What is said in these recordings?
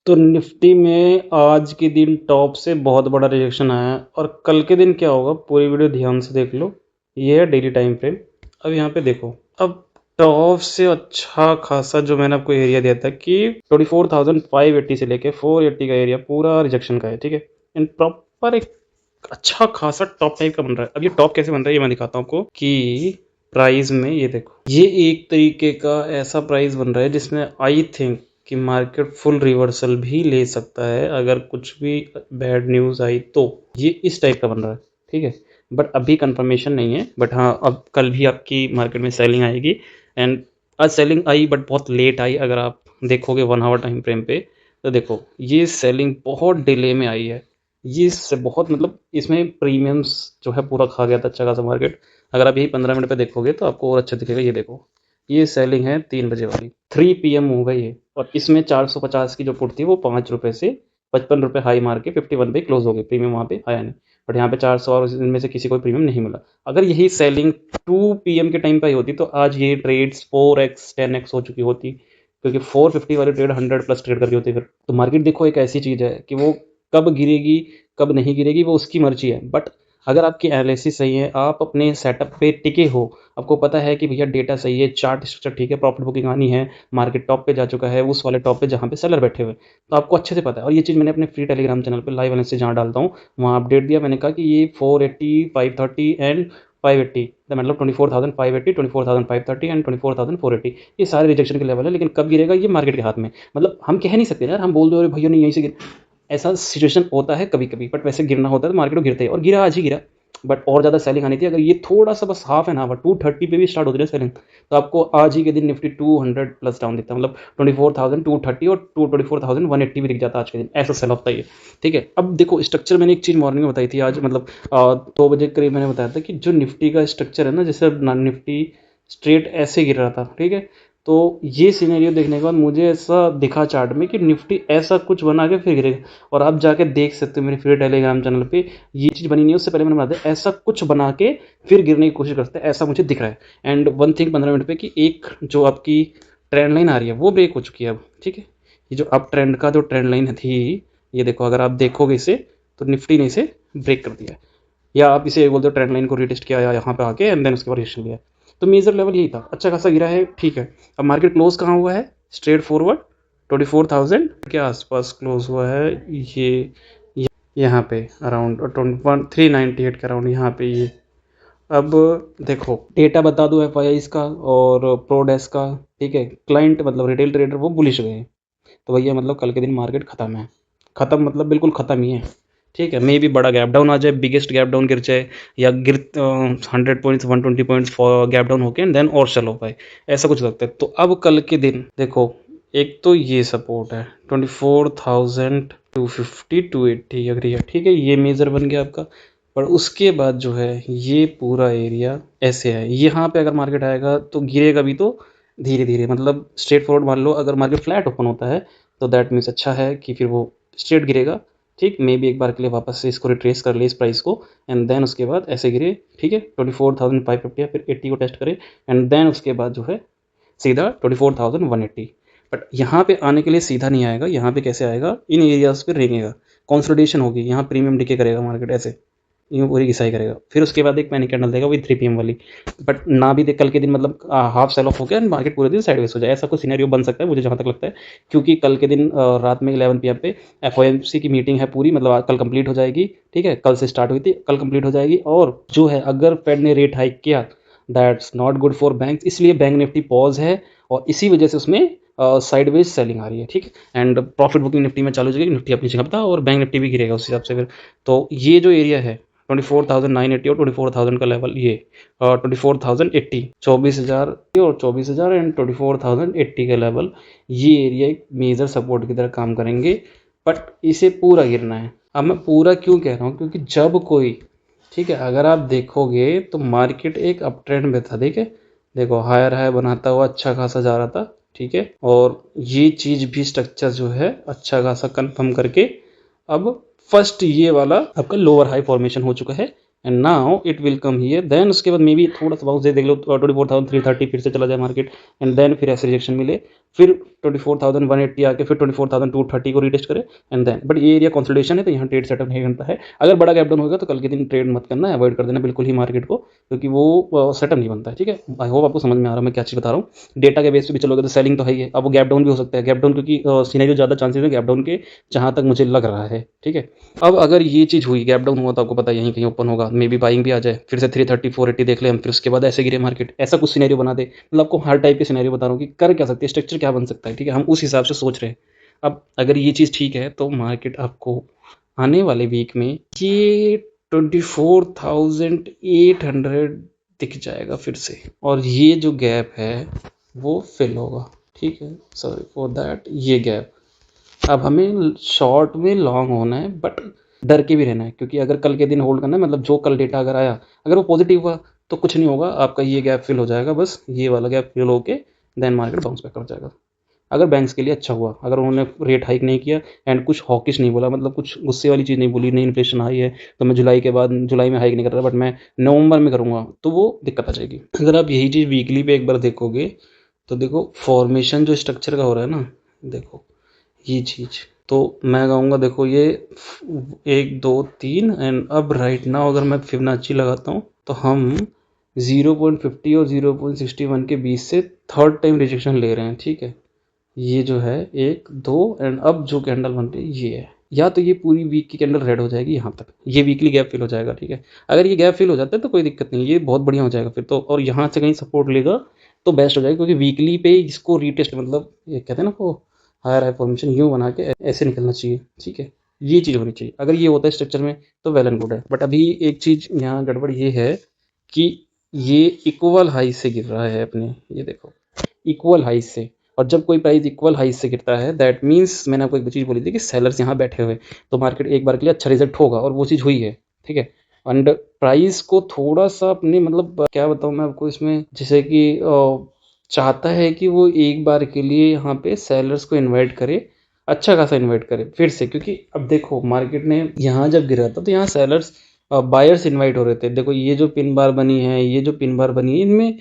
तो निफ्टी में आज के दिन टॉप से बहुत बड़ा रिजेक्शन आया है और कल के दिन क्या होगा पूरी वीडियो ध्यान से देख लो। ये है डेली टाइम फ्रेम। अब यहाँ पे देखो, अब टॉप से अच्छा खासा जो मैंने आपको एरिया दिया था कि 24,580 से लेके 480 का एरिया पूरा रिजेक्शन का है, ठीक है। एंड प्रॉपर एक अच्छा खासा टॉप टाइप का बन रहा है। अब ये टॉप कैसे बन रहा है ये मैं दिखाता हूँ आपको कि प्राइस में ये देखो, ये एक तरीके का ऐसा प्राइस बन रहा है जिसमें आई थिंक कि मार्केट फुल रिवर्सल भी ले सकता है अगर कुछ भी बैड न्यूज़ आई तो। ये इस टाइप का बन रहा है, ठीक है। बट अभी कंफर्मेशन नहीं है, बट हाँ अब कल भी आपकी मार्केट में सेलिंग आएगी। एंड आज सेलिंग आई बट बहुत लेट आई। अगर आप देखोगे 1 आवर टाइम फ्रेम पे तो देखो ये सेलिंग बहुत डिले में आई है। ये इससे बहुत मतलब इसमें प्रीमियम्स जो है पूरा खा गया था अच्छा खासा मार्केट। अगर आप यही 15 मिनट पे देखोगे तो आपको और अच्छा दिखेगा। ये देखो, ये सेलिंग है 3 बजे वाली, 3 PM होगा ये। और इसमें 450 की जो पुट थी वो 5 रुपये से 55 रुपये हाई मार के 51 पे क्लोज हो गई। प्रीमियम वहाँ पे आया नहीं, बट यहाँ पे 400 और इनमें से किसी को प्रीमियम नहीं मिला। अगर यही सेलिंग 2 PM के टाइम पे आई होती तो आज ये ट्रेड्स 4x 10x हो चुकी होती, क्योंकि 450 वाली ट्रेड 100+ ट्रेड कर रही होती। फिर तो मार्केट देखो एक ऐसी चीज़ है कि वो कब गिरेगी कब नहीं गिरेगी वो उसकी मर्जी है। बट अगर आपकी एनालिसिस सही है, आप अपने सेटअप पे टिके हो, आपको पता है कि भैया डेटा सही है, चार्ट स्ट्रक्चर ठीक है, प्रॉफिट बुकिंग आनी है, मार्केट टॉप पे जा चुका है, उस वाले टॉप पे जहाँ पे सेलर बैठे हुए, तो आपको अच्छे से पता है। और ये चीज़ मैंने अपने फ्री टेलीग्राम चैनल पे लाइव एनालिसिस जहाँ डालता हूँ वहाँ अपडेट दिया। मैंने कहा कि ये 480 530 एंड 580 मतलब 24,580 24,530 एंड 24,480 ये सारे रिजेक्शन के लेवल है। लेकिन कब गिरेगा ये मार्केट के हाथ में। मतलब हम कह नहीं सकते यार, हम बोल दो अरे भैया नहीं यहीं से गिर, ऐसा सिचुएशन होता है कभी कभी, बट वैसे गिरना होता है तो मार्केट को गिरते हैं और गिरा आज ही गिरा। बट और ज़्यादा सेलिंग आनी थी। अगर ये थोड़ा सा बस हाफ एन आवर 230 पे भी स्टार्ट होती है सेलिंग तो आपको आज ही के दिन निफ्टी 200+ डाउन दिखता है। मतलब 24,230 और 24,180 भी दिख जाता है आज के दिन। ऐसा सेल ऑफ था ये, ठीक है। अब देखो स्ट्रक्चर मैंने एक चीज़ मॉर्निंग में बताई थी आज, मतलब 2 बजे करीब मैंने बताया था कि जो निफ्टी का स्ट्रक्चर है ना, जैसे निफ्टी स्ट्रेट ऐसे गिर रहा था, ठीक है। तो ये सिनेरियो देखने के बाद मुझे ऐसा दिखा चार्ट में कि निफ्टी ऐसा कुछ बना के फिर गिरेगा। और आप जाके देख सकते हो मेरे फ्री टेलीग्राम चैनल पे, ये चीज़ बनी नहीं है उससे पहले मैंने बना दिया, ऐसा कुछ बना के फिर गिरने की कोशिश करते हैं, ऐसा मुझे दिख रहा है। एंड वन थिंग 15 मिनट पे कि एक जो आपकी ट्रेंड लाइन आ रही है वो ब्रेक हो चुकी है अब, ठीक है। ये जो अप ट्रेंड का जो ट्रेंड लाइन थी, ये देखो अगर आप देखोगे इसे तो निफ्टी ने इसे ब्रेक कर दिया है। या आप इसे बोलते हो ट्रेंड लाइन को रिटेस्ट किया या यहाँ पे आके एंड देन उसके बाद रिएक्शन लिया। तो मेजर लेवल यही था, अच्छा खासा गिरा है, ठीक है। अब मार्केट क्लोज कहाँ हुआ है, स्ट्रेट फॉरवर्ड 24,000 के आसपास क्लोज हुआ है। ये यहाँ पे अराउंड 398 के अराउंड यहाँ पे ये। अब देखो डेटा बता दो FIIs का और प्रोडेस्क का, ठीक है। क्लाइंट मतलब रिटेल ट्रेडर वो बुलिश गए हैं, तो भैया मतलब कल के दिन मार्केट खत्म है। खत्म मतलब बिल्कुल खत्म ही है, ठीक है। मे भी बड़ा गैप डाउन आ जाए, बिगेस्ट गैप डाउन गिर जाए, या गिर 100 पॉइंट्स 120 पॉइंट्स गैप डाउन होके एंड देन और चलो पाए, ऐसा कुछ लगता है। तो अब कल के दिन देखो, एक तो ये सपोर्ट है 24,250 280 अग्री है, ठीक है, ये मेजर बन गया आपका। पर उसके बाद जो है ये पूरा एरिया ऐसे है, यहाँ पे अगर मार्केट आएगा तो गिरेगा भी तो धीरे धीरे, मतलब स्ट्रेट फॉरवर्ड मान लो अगर मार्केट फ्लैट ओपन होता है तो दैट मीन्स अच्छा है कि फिर वो स्ट्रेट गिरेगा, ठीक। मे बी एक बार के लिए वापस से इसको रिट्रेस कर ले इस प्राइस को एंड देन उसके बाद ऐसे गिरे, ठीक है। 24,550 फिर 80 को टेस्ट करे एंड देन उसके बाद जो है सीधा 24,180। बट यहाँ पे आने के लिए सीधा नहीं आएगा, यहाँ पे कैसे आएगा, इन एरियाज पे रेंगेगा, कंसोलिडेशन होगी, यहाँ प्रीमियम डिके करेगा मार्केट ऐसे, यूँ पूरी घिसाई करेगा। फिर उसके बाद एक पैनिक कैंडल देगा वही 3 PM वाली। बट ना भी दे कल के दिन, मतलब हाफ सेल ऑफ हो गया मार्केट पूरे दिन साइडवेज हो जाए, ऐसा कुछ सिनेरियो बन सकता है मुझे जहाँ तक लगता है। क्योंकि कल के दिन रात में 11 PM पे FOMC की मीटिंग है पूरी, मतलब कल कंप्लीट हो जाएगी, ठीक है। कल से स्टार्ट हुई थी, कल कंप्लीट हो जाएगी। और जो है अगर फेड ने रेट हाइक किया that's not good for bank, इसलिए बैंक निफ्टी पॉज है और इसी वजह से उसमें साइडवेज सेलिंग आ रही है, ठीक है। एंड प्रॉफिट बुकिंग निफ्टी में चालू हो जाएगी, निफ्टी अपनी जगह पर था और बैंक निफ्टी भी गिरेगा उस हिसाब से फिर। तो ये जो एरिया है 24,980 और 24,000 का लेवल, ये 24,080 24,000 और 24,000 एंड 24,080 का लेवल, ये एरिया एक मेजर सपोर्ट की तरह काम करेंगे। बट इसे पूरा गिरना है। अब मैं पूरा क्यों कह रहा हूँ, क्योंकि जब कोई, ठीक है, अगर आप देखोगे तो मार्केट एक अप ट्रेंड में था, ठीक है। देखो हायर हाई बनाता हुआ अच्छा खासा जा रहा था, ठीक है। और ये चीज़ भी स्ट्रक्चर जो है अच्छा खासा कंफर्म करके अब फर्स्ट ये वाला आपका लोअर हाई फॉर्मेशन हो चुका है and now it will come here. Then उसके बाद मे बी थोड़ा सा बाउंस दे देख लो 24,330 फिर से चला जाए मार्केट एंड देन फिर ऐसे रिजेक्शन मिले फिर 24,180 आके फिर 24,230 को रीटेस्ट करे एंड देन, बट ये एरिया कंसोलिडेशन है तो यहाँ ट्रेड सेटअप नहीं बनता है। अगर बड़ा गैप डाउन होगा तो कल के दिन ट्रेड मत करना, अवॉइड कर देना बिल्कुल ही मार्केट को, क्योंकि वो सेटअप नहीं बनता है। ठीक है, आई होप आपको समझ में आ रहा है मैं क्या चीज़ बता रहा हूँ। डेटा के बेस पे भी चलोगे तो सेलिंग तो है ही है, अब वो गैप डाउन भी हो सकता है, गैप डाउन क्योंकि सीनारियो ज़्यादा चांसेस है गैप डाउन के, जहाँ तक मुझे लग रहा है। ठीक है, अब अगर ये चीज़ हुई, गैप डाउन हुआ, तो आपको पता है यहीं कहीं ओपन होगा, मे बी बाइंग भी आ जाए, फिर से 330 480 देख ले हम, फिर उसके बाद ऐसे गिरे मार्केट, ऐसा कुछ सिनेरियो बना दे। मतलब आपको हर टाइप के सिनेरियो बता रहा हूँ कि कर क्या सकते हैं, स्ट्रक्चर क्या बन सकता है। ठीक है, हम उस हिसाब से सोच रहे हैं। अब अगर ये चीज़ ठीक है तो मार्केट आपको आने वाले वीक में ये 24,800 दिख जाएगा फिर से, और ये जो गैप है वो फिल होगा। ठीक है, सॉरी फॉर दैट, ये गैप। अब हमें शॉर्ट में लॉन्ग होना है, बट डर के भी रहना है, क्योंकि अगर कल के दिन होल्ड करना है, मतलब जो कल डेटा अगर आया, अगर वो पॉजिटिव हुआ तो कुछ नहीं होगा, आपका ये गैप फिल हो जाएगा, बस ये वाला गैप फिल होके देन मार्केट बाउंस बैक कर जाएगा। अगर बैंक्स के लिए अच्छा हुआ, अगर उन्होंने रेट हाइक नहीं किया एंड कुछ हॉकिश नहीं बोला, मतलब कुछ गुस्से वाली चीज़ नहीं बोली, नहीं इन्फ्लेशन हाई है तो मैं जुलाई के बाद, जुलाई में हाइक नहीं कर रहा बट मैं नवंबर में करूँगा, तो वो दिक्कत आ जाएगी। अगर आप यही चीज़ वीकली पे एक बार देखोगे तो देखो फॉर्मेशन जो स्ट्रक्चर का हो रहा है ना, देखो ये चीज़, तो मैं कहूँगा देखो ये 1 2 3 एंड अब राइट नाउ अगर मैं फिबोनाची लगाता हूँ तो हम 0.50 और 0.61 के बीच से थर्ड टाइम रिजेक्शन ले रहे हैं। ठीक है, ये जो है 1 2 एंड अब जो कैंडल बन रही है ये है, या तो ये पूरी वीक की कैंडल रेड हो जाएगी यहाँ तक, ये वीकली गैप फिल हो जाएगा। ठीक है, अगर ये गैप फिल हो जाता है तो कोई दिक्कत नहीं, ये बहुत बढ़िया हो जाएगा फिर तो, और यहाँ से कहीं सपोर्ट लेगा तो बेस्ट हो जाएगा, क्योंकि वीकली पे इसको रीटेस्ट, मतलब ये कहते हैं ना वो हायर हाई फॉर्मेशन यूँ बना के ऐसे निकलना चाहिए। ठीक है, ये चीज़ होनी चाहिए, अगर ये होता है स्ट्रक्चर में तो वेल एंड गुड है। बट अभी एक चीज़ यहाँ गड़बड़ ये है कि ये इक्वल हाई से गिर रहा है अपने, ये देखो इक्वल हाई से, और जब कोई प्राइस इक्वल हाई से गिरता है दैट मीन्स, मैंने आपको एक चीज़ बोली थी कि सेलर्स यहाँ बैठे हुए, तो मार्केट एक बार के लिए अच्छा रिजल्ट होगा, और वो चीज़ हुई है। ठीक है, एंड प्राइस को थोड़ा सा अपने, मतलब क्या बताऊँ मैं आपको इसमें, जैसे कि चाहता है कि वो एक बार के लिए यहाँ पे सेलर्स को इनवाइट करे, अच्छा खासा इनवाइट करे फिर से, क्योंकि अब देखो मार्केट ने यहाँ जब गिरा था तो यहाँ सेलर्स बायर्स इनवाइट हो रहे थे। देखो ये जो पिन बार बनी है, ये जो पिन बार बनी है, इनमें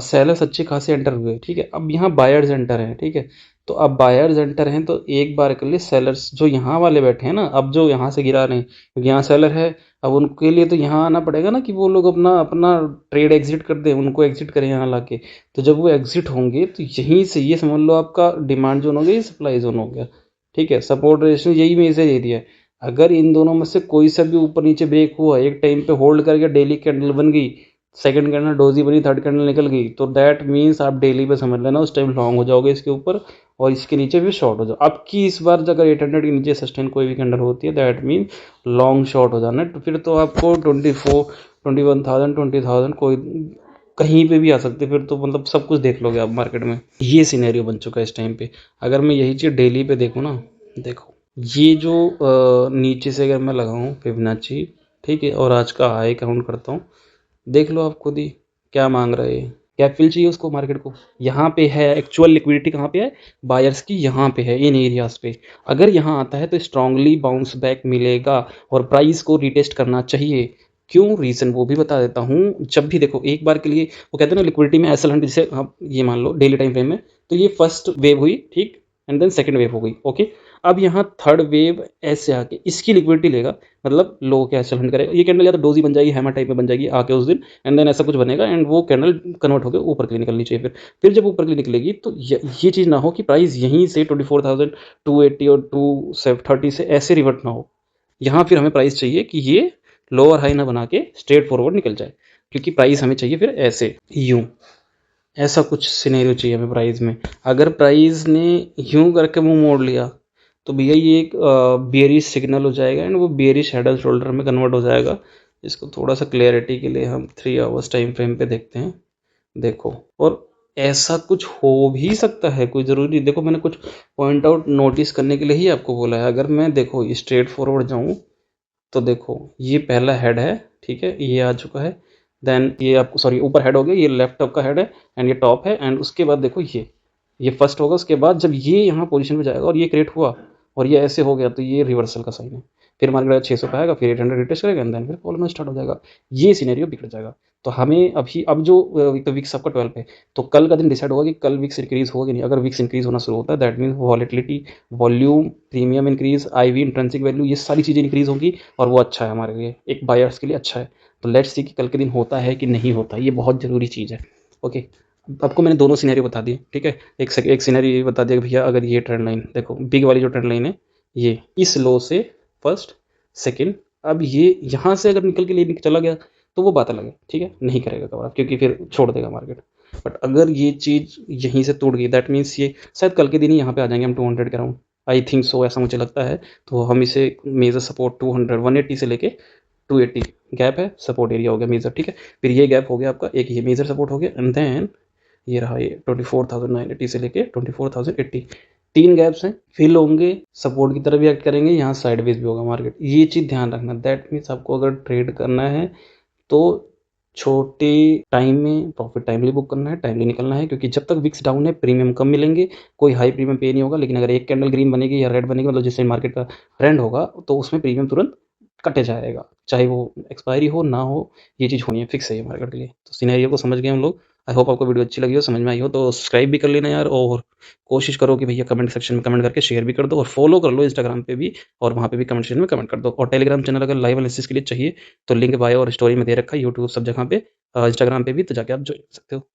सेलर्स अच्छे खासे एंटर हुए। ठीक है, अब यहाँ बायर्स एंटर हैं। ठीक है, तो अब बायर्स एंटर हैं तो एक बार के लिए सेलर्स जो यहाँ वाले बैठे हैं ना, अब जो यहाँ से गिरा रहे हैं, क्योंकि यहाँ सेलर है, अब उनके लिए तो यहाँ आना पड़ेगा ना कि वो लोग अपना अपना ट्रेड एग्जिट कर दें, उनको एग्जिट करें यहाँ लाके। तो जब वो एग्जिट होंगे तो यहीं से ये समझ लो आपका डिमांड जोन हो गया, ये सप्लाई जोन हो गया। ठीक है, सपोर्ट रेजिस्टेंस यही मैसेज दे दिया है। अगर इन दोनों में से कोई सा भी ऊपर नीचे ब्रेक हुआ, एक टाइम पे होल्ड करके डेली कैंडल बन गई, सेकंड कैंडल डोजी बनी, थर्ड कैंडल निकल गई, तो दैट मीन्स आप डेली पे समझ लेना उस टाइम लॉन्ग हो जाओगे इसके ऊपर, और इसके नीचे भी शॉर्ट हो जाओ। अब की इस बार अगर 800 के नीचे सस्टेन कोई भी कैंडल होती है दैट मीन लॉन्ग शॉर्ट हो जाना है, तो फिर तो आपको 24 21,000 20,000 कोई कहीं पे भी आ सकते, फिर तो मतलब सब कुछ देख लोगे आप मार्केट में। ये सिनेरियो बन चुका है इस टाइम पे। अगर मैं यही चीज़ डेली पे देखूँ ना, देखो ये जो नीचे से अगर मैं लगाऊँ फिबोनाची, ठीक है, और आज का हाई काउंट करता हूँ, देख लो आप खुद ही क्या मांग रहे हैं, क्या फिल चाहिए उसको मार्केट को। यहाँ पे है एक्चुअल लिक्विडिटी, कहाँ पे है, बायर्स की यहाँ पे है, इन एरियाज पे। अगर यहाँ आता है तो स्ट्रांगली बाउंस बैक मिलेगा और प्राइस को रिटेस्ट करना चाहिए। क्यों, रीज़न वो भी बता देता हूँ। जब भी देखो एक बार के लिए, वो कहते हैं ना लिक्विडिटी में एसएल 100, जैसे आप ये मान लो डेली टाइम फ्रेम में, तो ये फर्स्ट वेव हुई, ठीक, एंड देन सेकंड वेव हो गई, ओके। अब यहाँ थर्ड वेव ऐसे आके इसकी लिक्विडिटी लेगा, मतलब लो के एसएल 100 करेगा, ये कैंडल या तो डोजी बन जाएगी, हैमर टाइप में बन जाएगी आके उस दिन, एंड देन ऐसा कुछ बनेगा एंड वो कैंडल कन्वर्ट होकर ऊपर के लिए निकलनी चाहिए। फिर जब ऊपर के लिए निकलेगी तो ये चीज़ ना हो कि प्राइस यहीं से 24,280 और 230 से ऐसे रिवर्ट ना हो। यहाँ फिर हमें प्राइस चाहिए कि ये लोअर हाई ना बना के स्ट्रेट फॉरवर्ड निकल जाए, क्योंकि प्राइस हमें चाहिए फिर ऐसे यूँ, ऐसा कुछ सिनेरियो चाहिए हमें प्राइस में। अगर प्राइस ने यूँ करके मुंह मोड़ लिया तो भैया ये एक बेयरिश सिग्नल हो जाएगा एंड वो बेयरिश हेड एंड शोल्डर में कन्वर्ट हो जाएगा। इसको थोड़ा सा क्लैरिटी के लिए हम 3 आवर्स टाइम फ्रेम पे देखते हैं। देखो, और ऐसा कुछ हो भी सकता है, कोई ज़रूरी नहीं। देखो मैंने कुछ पॉइंट आउट नोटिस करने के लिए ही आपको बोला है। अगर मैं देखो स्ट्रेट फॉरवर्ड जाऊँ तो देखो ये पहला हेड है, ठीक है, ये आ चुका है। देन ये आपको सॉरी ऊपर हेड हो गया, ये लेफ्ट टॉप का हेड है एंड ये टॉप है, एंड उसके बाद देखो ये फर्स्ट होगा। उसके बाद जब ये यहाँ पोजीशन पे जाएगा और ये क्रिएट हुआ और ये ऐसे हो गया तो ये रिवर्सल का साइन है। फिर मार्केट 600 पे आएगा, फिर 800 रिटेस्ट करेगा एंड देन फिर फॉल होना स्टार्ट हो जाएगा। ये सिनेरियो बिगड़ जाएगा। तो हमें अभी अब जो तो विक्स आपका 12 पे, तो कल का दिन डिसाइड होगा कि कल विक्स इंक्रीज होगा कि नहीं। अगर विक्स इंक्रीज होना शुरू होता है that means volatility, volume, premium increase, IV, intrinsic value, ये सारी चीज़ें इंक्रीज होंगी और वो अच्छा है हमारे लिए, एक बायर्स के लिए अच्छा है। तो लेट्स सी कि कल के दिन होता है कि नहीं होता, ये बहुत ज़रूरी चीज़ है। ओके, आपको मैंने दोनों सिनेरियो बता दिए, ठीक है। एक सिनेरियो ये बता दिया कि भैया अगर ये ट्रेंड लाइन देखो, बिग वाली जो ट्रेंड लाइन है, ये इस लो से फर्स्ट, सेकंड, अब ये यहाँ से अगर निकल के लिए चला गया तो वो बात अलग है, ठीक है, नहीं करेगा कवर अप क्योंकि फिर छोड़ देगा मार्केट। बट अगर ये चीज़ यहीं से टूट गई दैट मीन्स ये शायद कल के दिन ही यहाँ पे आ जाएंगे हम 200 के राउंड, आई थिंक सो, ऐसा मुझे लगता है। तो हम इसे मेजर सपोर्ट 200 180 से लेके 280 गैप है, सपोर्ट एरिया हो गया मेजर, ठीक है। फिर ये गैप हो गया आपका, एक ये मेजर सपोर्ट हो गया एंड देन ये रहा ये 24,980 से लेके 24,080, तीन गैप्स हैं, फिल होंगे, सपोर्ट की तरफ भी एक्ट करेंगे, यहाँ साइडवेज भी होगा मार्केट। ये चीज़ ध्यान रखना। दैट मीन्स आपको अगर ट्रेड करना है तो छोटे टाइम में प्रॉफिट टाइमली बुक करना है, टाइमली निकलना है, क्योंकि जब तक विक्स डाउन है प्रीमियम कम मिलेंगे, कोई हाई प्रीमियम पे नहीं होगा। लेकिन अगर एक कैंडल ग्रीन बनेगी या रेड बनेगी, मतलब जिससे मार्केट का ट्रेंड होगा, तो उसमें प्रीमियम तुरंत कटे जाएगा, चाहे वो एक्सपायरी हो ना हो। ये चीज़ होनी है, फिक्स है ये मार्केट के लिए। तो सिनेरियो को समझ गए हम लोग। आई होप आपको वीडियो अच्छी लगी हो, समझ में आई हो, तो सब्सक्राइब भी कर लेना यार, और कोशिश करो कि भैया कमेंट सेक्शन में कमेंट करके शेयर भी कर दो, और फॉलो कर लो इंस्टाग्राम पे भी, और वहाँ पे भी कमेंट सेक्शन में कमेंट कर दो। और टेलीग्राम चैनल अगर लाइव एनालिसिस के लिए चाहिए तो लिंक बायो और स्टोरी में दे रखा है, यूट्यूब सब जगह पे, इंस्टाग्राम पे भी, तो जाके आप ज्वाइन कर सकते हो।